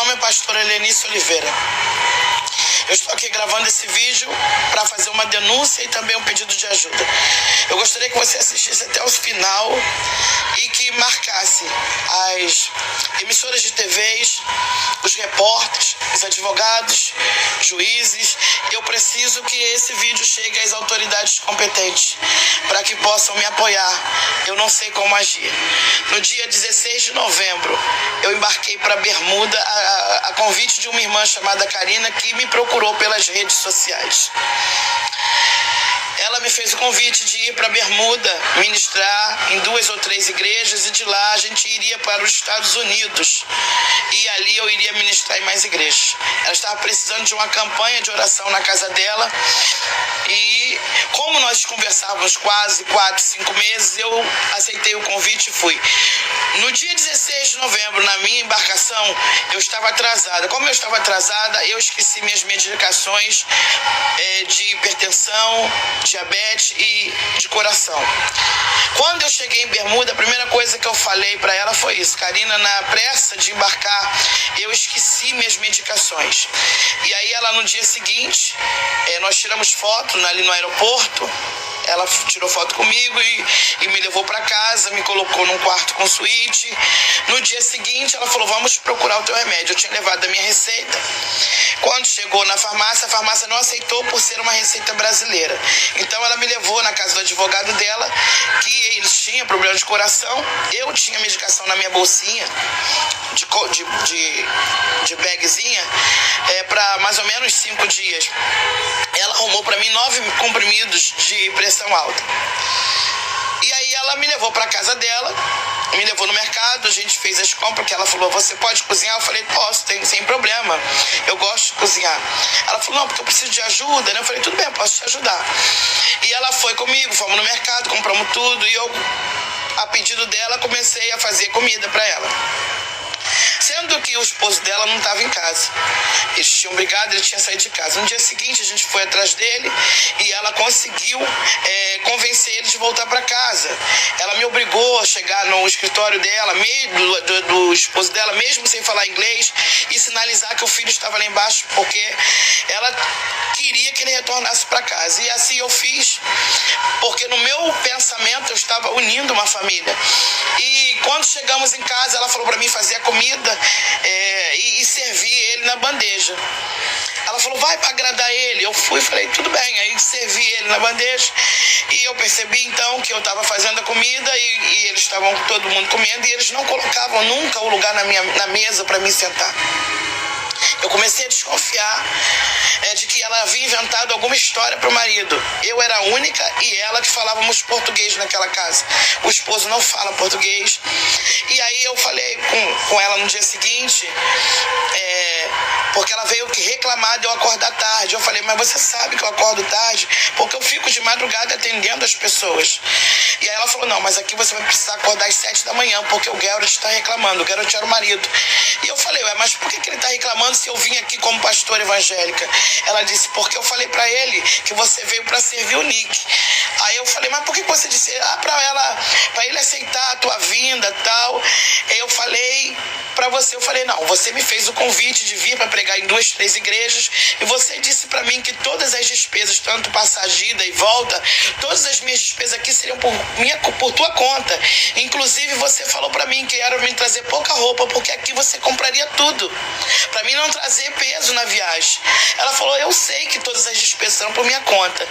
nome é pastora Helenice Oliveira. Eu estou aqui gravando esse vídeo para fazer uma denúncia e também um pedido de ajuda. Eu gostaria que você assistisse até o final e que marcasse as emissoras de TVs, os repórteres, os advogados, juízes. Eu preciso que esse vídeo chegue às autoridades competentes para que possam me apoiar. Eu não sei como agir. No dia 16 de novembro, eu embarquei para Bermuda a convite de uma irmã chamada Karina, que me procurou pelas redes sociais. Ela me fez o convite de ir para Bermuda ministrar em 2 ou 3 igrejas e de lá a gente iria para os Estados Unidos e ali eu iria ministrar em mais igrejas. Ela estava precisando de uma campanha de oração na casa dela e como nós conversávamos quase 4, 5 meses, eu aceitei o convite e fui. No dia 16 de novembro, na minha embarcação, eu estava atrasada. Como eu estava atrasada, eu esqueci minhas medicações de hipertensão, diabetes e de coração. Quando eu cheguei em Bermuda, a primeira coisa que eu falei para ela foi isso: Karina, na pressa de embarcar, eu esqueci minhas medicações. E aí ela, no dia seguinte, nós tiramos foto ali no aeroporto. Ela tirou foto comigo e me levou para casa, me colocou num quarto com suíte. No dia seguinte, ela falou: vamos procurar o teu remédio. Eu tinha levado a minha receita. Quando chegou na farmácia, a farmácia não aceitou por ser uma receita brasileira. Então, ela me levou na casa do advogado dela, que eles tinham problema de coração. Eu tinha medicação na minha bolsinha, de bagzinha, para mais ou menos 5 dias. Ela arrumou para mim 9 comprimidos de pressão alta. E aí ela me levou para casa dela, me levou no mercado, a gente fez as compras, que ela falou: você pode cozinhar? Eu falei: posso, sem problema, eu gosto de cozinhar. Ela falou: não, porque eu preciso de ajuda, né? Eu falei: tudo bem, eu posso te ajudar. E ela foi comigo, fomos no mercado, compramos tudo e eu, a pedido dela, comecei a fazer comida para ela. Sendo que o esposo dela não estava em casa. Eles tinham brigado, ele tinha saído de casa. No dia seguinte, a gente foi atrás dele e ela conseguiu convencer ele de voltar para casa. Ela me obrigou a chegar no escritório dela, do esposo dela, mesmo sem falar inglês, e sinalizar que o filho estava lá embaixo, porque ela queria que ele retornasse para casa. E assim eu fiz, porque no meu pensamento eu estava unindo uma família. E quando chegamos em casa, ela falou para mim fazer a comida e servir ele na bandeja. Ela falou: vai para agradar ele. Eu fui e falei: tudo bem. Aí servi ele na bandeja e eu percebi então que eu estava fazendo a comida e eles estavam todo mundo comendo e eles não colocavam nunca o lugar na mesa para mim sentar. Eu comecei a desconfiar de que ela havia inventado alguma história para o marido. Eu era a única e ela que falávamos português naquela casa. O esposo não fala português. E aí eu falei com ela no dia seguinte, porque ela veio reclamar de eu acordar tarde. Eu falei: mas você sabe que eu acordo tarde porque eu fico de madrugada atendendo as pessoas. E aí ela falou: não, mas aqui você vai precisar acordar às 7 da manhã porque o Geralt está reclamando. O Geralt era o marido. E eu falei: ué, mas por que ele está reclamando se eu vim aqui como pastora evangélica? Ela disse: porque eu falei para ele que você veio para servir o Nick. Aí eu falei: mas por que você disse? Para ele aceitar a tua vinda e tal. Eu falei para você, não, você me fez o convite de vir para pregar em 2, 3 igrejas e você disse para mim que todas as despesas, tanto passagem, ida e volta, todas as minhas despesas aqui seriam por tua conta. Inclusive você falou para mim que era me trazer pouca roupa porque aqui você compraria tudo, para mim não trazer peso na viagem. Ela falou: eu sei que todas as despesas serão por minha conta.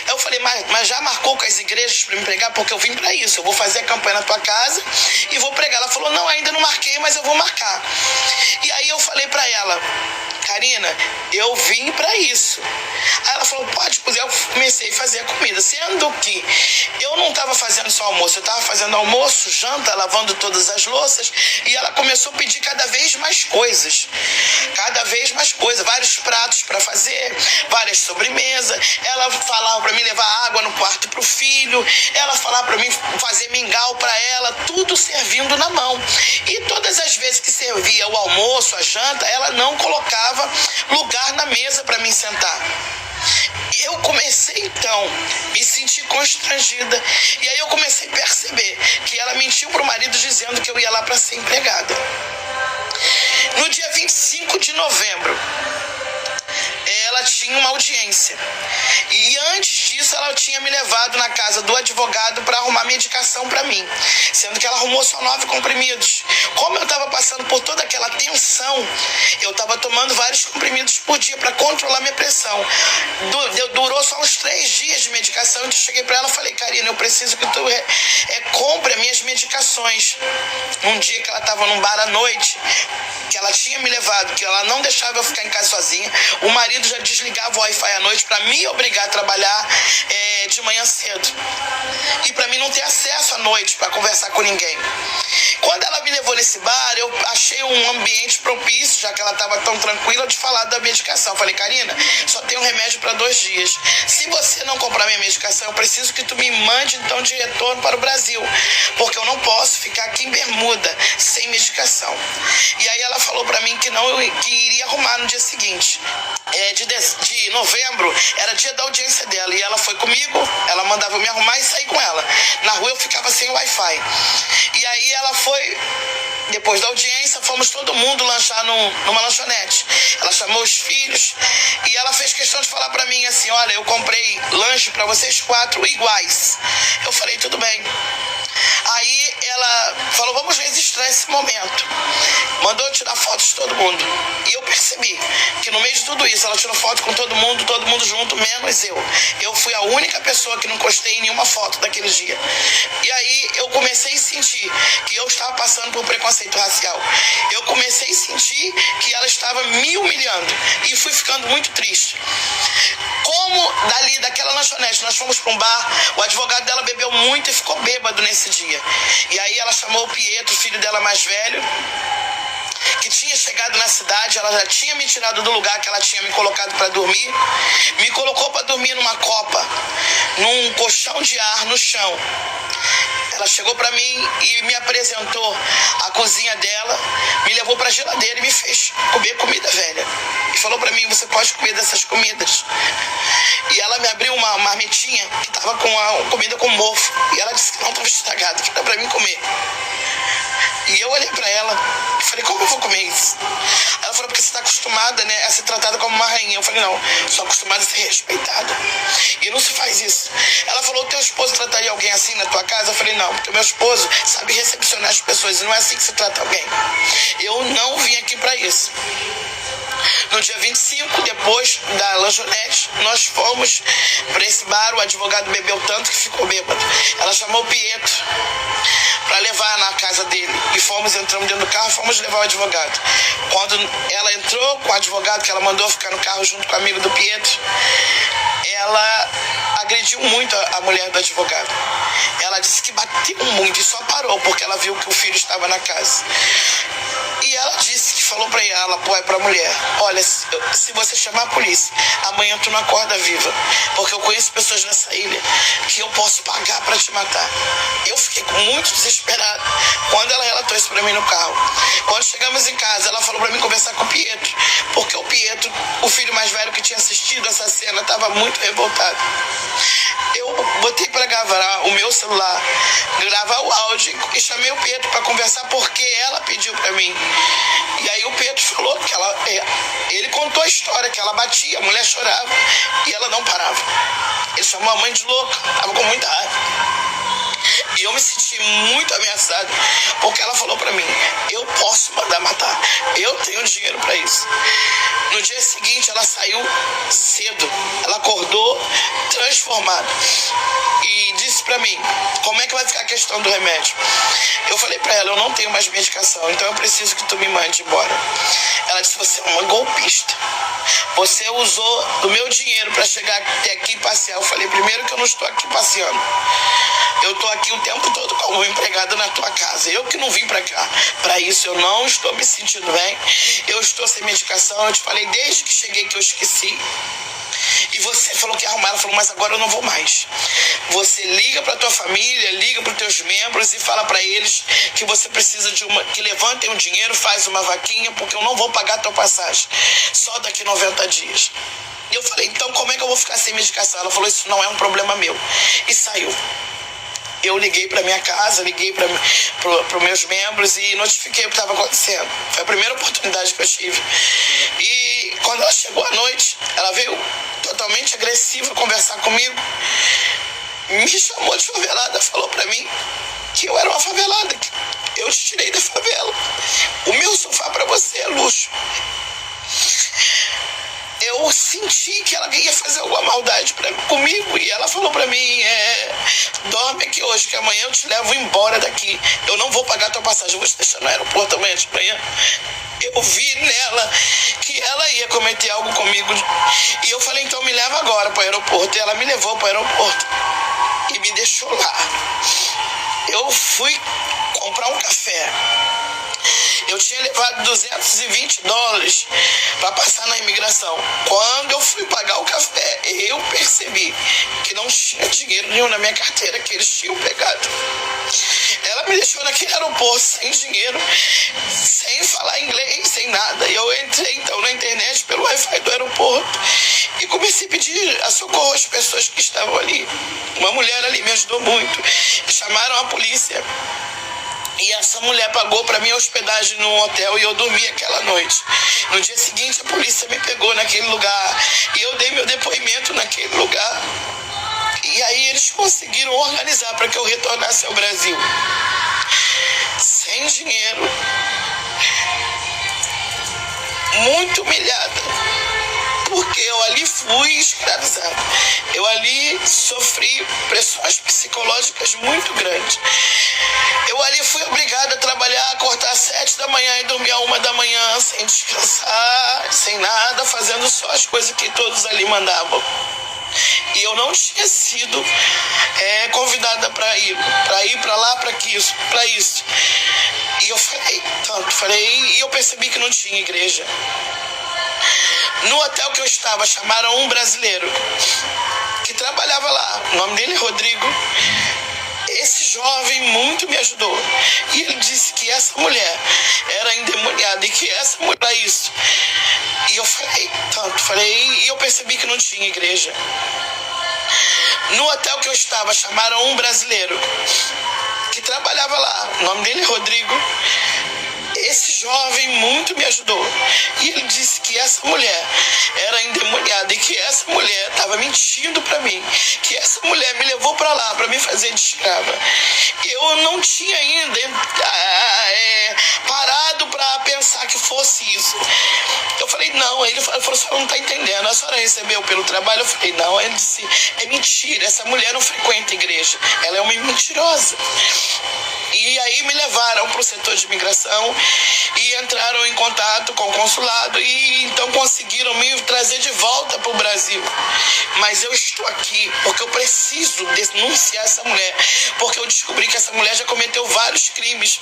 Eu falei: mas já marcou com as igrejas para me pregar? Porque eu vim para isso, eu vou fazer a campanha na tua casa e vou pregar. Ela falou: não, ainda não marquei, mas eu vou marcar. E aí eu falei para ela: Karina, eu vim para isso. Aí ela falou: pode cozinhar. Eu comecei a fazer a comida, sendo que eu não estava fazendo só almoço, eu estava fazendo almoço, janta, lavando todas as louças, e ela começou a pedir cada vez mais coisas, vários pratos para fazer, várias sobremesas. Ela falava para mim levar água no quarto para o filho, ela falava para mim fazer mingau para ela, tudo servindo na mão. E todas as vezes que servia o almoço, a janta, ela não colocava lugar na mesa para mim sentar. Eu comecei então me sentir constrangida, e aí eu comecei a perceber que ela mentiu pro marido dizendo que eu ia lá para ser empregada. No dia 25 novembro, ela tinha uma audiência. E antes disso, ela tinha me levado na casa do advogado para arrumar medicação para mim, sendo que ela arrumou só 9 comprimidos. Como eu estava passando por toda aquela tensão, eu estava tomando vários comprimidos por dia para controlar minha pressão. Durou só uns 3 dias de medicação. Então eu cheguei para ela e falei: Karina, eu preciso que tu compre as minhas medicações. Um dia que ela estava num bar à noite, que ela tinha me levado, que ela não deixava eu ficar em casa sozinha, o marido já desligava o Wi-Fi à noite para me obrigar a trabalhar de manhã cedo. E para mim não ter acesso à noite para conversar com ninguém. Quando ela me levou nesse bar, eu achei um ambiente propício, já que ela estava tão tranquila, de falar da medicação. Eu falei: Karina, só tem um remédio para 2 dias. Se você não comprar minha medicação, eu preciso que tu me mande então de retorno para o Brasil, porque eu não posso ficar aqui em Bermuda sem medicação. E aí ela falou para mim que iria arrumar no dia seguinte. De novembro era dia da audiência dela, e ela foi comigo, ela mandava eu me arrumar e sair com ela. Na rua eu ficava sem Wi-Fi. E aí ela foi, depois da audiência, fomos todo mundo lanchar numa lanchonete. Ela chamou os filhos e ela fez questão de falar pra mim assim: olha, eu comprei lanche pra vocês 4 iguais. Eu falei: tudo bem. Aí ela falou: vamos registrar esse momento. Mandou tirar fotos de todo mundo. E eu percebi que no meio de tudo isso, ela tirou foto com todo mundo junto, menos eu. Eu fui a única pessoa que não postei nenhuma foto daquele dia. E aí eu comecei a sentir que eu estava passando por preconceito racial. Eu comecei a sentir que ela estava me humilhando. E fui ficando muito triste. Como daquela lanchonete, nós fomos para um bar, o advogado dela bebeu muito e ficou bêbado nesse dia. E aí ela chamou o Pietro, filho dela mais velho, que tinha chegado na cidade. Ela já tinha me tirado do lugar que ela tinha me colocado para dormir, me colocou para dormir numa copa, num colchão de ar no chão. Ela chegou para mim e me apresentou a cozinha dela, me levou para a geladeira e me fez comer comida velha. E falou para mim: você pode comer dessas comidas. E ela me abriu uma marmitinha que estava com a comida com mofo. E ela disse que não estava estragada, que era para mim comer. E eu olhei pra ela e falei: como eu vou comer isso? Ela falou: porque você tá acostumada, né, a ser tratada como uma rainha. Eu falei: não, sou acostumada a ser respeitada. E não se faz isso. Ela falou: teu esposo trataria alguém assim na tua casa? Eu falei: não, porque meu esposo sabe recepcionar as pessoas e não é assim que se trata alguém. Eu não vim aqui pra isso. No dia 25, depois da lanchonete, nós fomos para esse bar. O advogado bebeu tanto que ficou bêbado. Ela chamou o Pietro para levar na casa dele. E entramos dentro do carro, fomos levar o advogado. Quando ela entrou com o advogado, que ela mandou ficar no carro junto com o amigo do Pietro, ela agrediu muito a mulher do advogado. Ela disse que bateu muito e só parou porque ela viu que o filho estava na casa. E ela disse que falou pra ela, pra mulher: olha, se você chamar a polícia, amanhã tu não acorda viva, porque eu conheço pessoas nessa ilha que eu posso pagar pra te matar. Eu fiquei muito desesperada quando ela relatou isso pra mim no carro. Quando chegamos em casa, ela falou pra mim conversar com o Pietro, porque o Pietro, o filho mais velho que tinha assistido essa cena, estava muito revoltado. Eu botei pra gravar o meu celular, gravar o áudio, e chamei o Pietro pra conversar porque ela pediu pra mim. E aí o Pietro falou que ele contou a história, que ela batia, a mulher chorava e ela não parava. Ele chamou a mãe de louca, estava com muita raiva. E eu me senti muito ameaçado, porque ela falou pra mim: eu posso mandar matar, eu tenho dinheiro pra isso. No dia seguinte ela saiu cedo, ela acordou transformada e disse pra mim: como é que vai ficar a questão do remédio? Eu falei pra ela: eu não tenho mais medicação, então eu preciso que tu me mande embora. Ela disse: você é uma golpista, você usou do meu dinheiro pra chegar até aqui e passear. Eu falei: primeiro que eu não estou aqui passeando, eu estou aqui o tempo todo como empregada na tua casa. Eu que não vim pra cá pra isso. Eu não estou me sentindo bem. Eu estou sem medicação. Eu te falei desde que cheguei que eu esqueci. E você falou que ia arrumar. Ela falou: mas agora eu não vou mais. Você liga pra tua família, liga pros teus membros e fala pra eles que você precisa que levantem um dinheiro, faz uma vaquinha, porque eu não vou pagar a tua passagem. Só daqui 90 dias. E eu falei: então como é que eu vou ficar sem medicação? Ela falou: isso não é um problema meu. E saiu. Eu liguei para minha casa, liguei para os meus membros e notifiquei o que estava acontecendo. Foi a primeira oportunidade que eu tive veio totalmente agressiva conversar comigo, me chamou de favelada, falou pra mim que eu era uma favelada, que eu te tirei da favela. O meu sofá pra você é luxo. Eu senti que ela ia fazer alguma maldade comigo, e ela falou pra mim, dorme aqui hoje, que amanhã eu te levo embora daqui. Eu não vou pagar tua passagem, eu vou te deixar no aeroporto amanhã de manhã. Eu vi nela que ela ia cometer algo comigo, e eu falei, então me leva agora pro aeroporto. E ela me levou pro aeroporto e me deixou lá. Eu fui comprar um café. Eu tinha levado $220 para passar na imigração. Quando eu fui pagar o café, eu percebi que não tinha dinheiro nenhum na minha carteira, que eles tinham pegado. Ela me deixou naquele aeroporto sem dinheiro, sem falar inglês, sem nada. E eu entrei então na internet pelo Wi-Fi do aeroporto e comecei a pedir a socorro às pessoas que estavam ali. Uma mulher ali me ajudou muito. Chamaram a polícia. E essa mulher pagou para mim a hospedagem no hotel, e eu dormi aquela noite. No dia seguinte a polícia me pegou naquele lugar e eu dei meu depoimento naquele lugar. E aí eles conseguiram organizar para que eu retornasse ao Brasil. Sem dinheiro. Muito humilhada. Porque eu ali fui escravizada. Eu ali sofri pressões psicológicas muito grandes. Eu ali fui obrigada a trabalhar, acordar às 7 da manhã e dormir à 1 da manhã, sem descansar, sem nada, fazendo só as coisas que todos ali mandavam. E eu não tinha sido convidada para ir para lá, para isso. E eu falei, e eu percebi que não tinha igreja. No hotel que eu estava, chamaram um brasileiro que trabalhava lá. O nome dele é Rodrigo. Esse jovem muito me ajudou. E ele disse que essa mulher era endemoniada e que essa mulher era isso. E eu falei, e eu percebi que não tinha igreja. No hotel que eu estava, chamaram um brasileiro que trabalhava lá. O nome dele é Rodrigo. Esse jovem muito me ajudou. E ele disse que essa mulher era endemoniada e que essa mulher estava mentindo para mim, que essa mulher me levou para lá para me fazer de escrava. Eu não tinha ainda parado para pensar que fosse isso. Eu falei, não. Ele falou, a senhora não está entendendo. A senhora recebeu pelo trabalho? Eu falei, não. Ele disse, é mentira. Essa mulher não frequenta igreja. Ela é uma mentirosa. E aí me levaram para o setor de imigração e entraram em contato com o consulado e então conseguiram me trazer de volta para o Brasil. Mas eu estou aqui porque eu preciso denunciar essa mulher, porque eu descobri que essa mulher já cometeu vários crimes.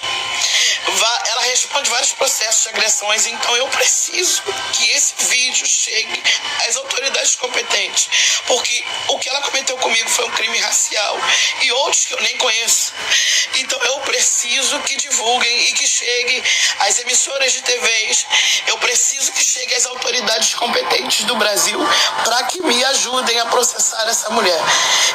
Ela responde vários processos de agressões, então eu preciso que esse vídeo chegue às autoridades competentes, porque o que ela cometeu comigo foi um crime racial e outros que eu nem conheço. Então eu preciso que divulguem e que chegue às emissoras de TVs. Eu preciso que chegue às autoridades competentes do Brasil para que me ajudem a processar essa mulher.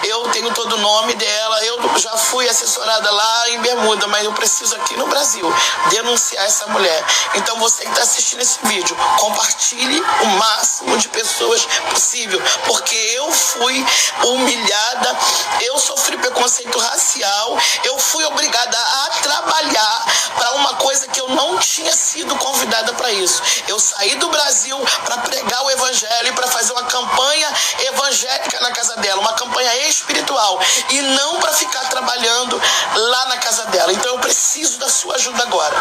Eu tenho todo o nome dela, eu já fui assessorada lá em Bermuda, mas eu preciso aqui no Brasil denunciar essa mulher. Então você que está assistindo esse vídeo, compartilhe o máximo de pessoas possível, porque eu fui humilhada, eu sofri preconceito racial, eu fui obrigada a trabalhar para uma coisa que eu não tinha sido convidada para isso. Eu saí do Brasil para pregar o evangelho e para fazer uma campanha evangélica na casa dela, uma campanha espiritual, e não para ficar trabalhando lá na casa dela. Então eu preciso da sua ajuda agora.